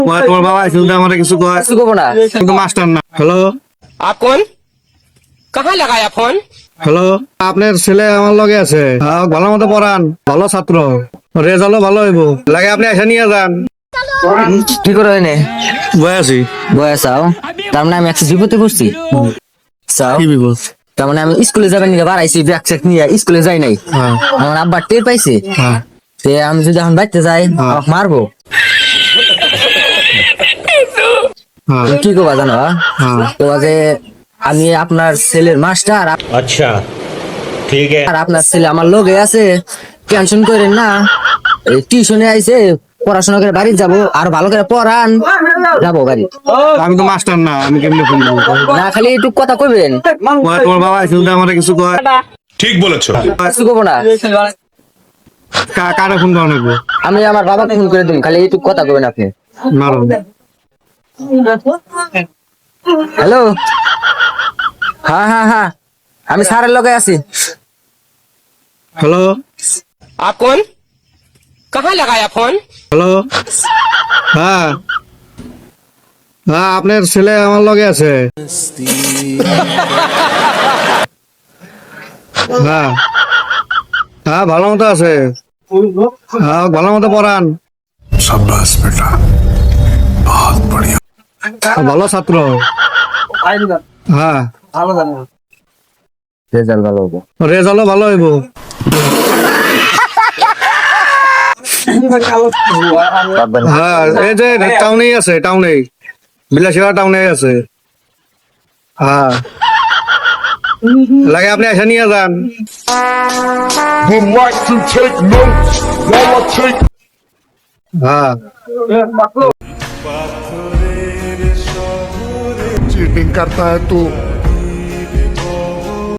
তোমার বাবা শুনতে আমার কিছু কয় কিছু করবো না। কিন্তু মাস্টার না। হ্যালো आप कौन कहाँ लगाया फोन? হ্যালো, আপনার ছেলে আমার লগে আছে, ভালো মতো পড়ান, ভালো ছাত্র, রেজাল্টও ভালো হইব, লাগে আপনি এসে নিয়ে যান। কি করে হয় না বয়ে আছি। বয়স আও, তার মানে আমি একটা বিপদে পড়ছি। চাও কি বিপদ? তার মানে আমি স্কুলে যাবেন নিয়ে বাড়াইছি, ব্যাগ চেক নিয়ে স্কুলে যাই নাই। হ্যাঁ আমার আব্বা টের পাইছে, হ্যাঁ তে আমি যদি এখন বাড়তে যাই আমাকে মারবো। হ্যাঁ তুমি কি করবা জানো? হ্যাঁ। তো যে আমি আপনার ছেলের মাস্টার, अच्छा ठीक है। আর আপনার ছেলে আমার লগে আছে, টেনশন করেন না। টিউশনে আইছে, পড়াশোনা করে বাড়ি যাবো, আর ভালো করে পড়ান, যাবো বাড়ি। আমি তো মাস্টার না, আমি কেমনি ফোন করবো? না খালি একটু কথা কইবেন, তোমার বাবা শুনতে আমার কিছু কয় ठीक बोलेছো। কিছু করবো না। কারে ফোন করা লাগবে? আমি আমার বাবাকে ফোন করে দিন, খালি একটু কথা কইবেন আপনি। মারো। হ্যালো, হ্যাঁ হ্যাঁ হ্যাঁ, আমি স্যারের লগে আছি। হ্যালো आप कौन कहाँ लगाया फोन? হ্যালো, হ্যাঁ হ্যাঁ, আপনার ছেলে আমার লগে আছে। হ্যাঁ হ্যাঁ, ভালো মতো আছে, হ্যাঁ ভালো মতো পড়ান, शाबाश बेटा, बहुत बढ़िया। ভালো ছাত্র। হ্যাঁ রেজাল্ট ভালো হবে। রেজাল্টও ভালো হইব। হ্যাঁ, এই যে টাউনেই আছে, টাউনেই বিলাসিয়া টাউনে আছে। হ্যাঁ লাগে আপনি এসে নিয়ে যান। Would like to take notes while I take হ্যাঁ चीटिंग करता है तू।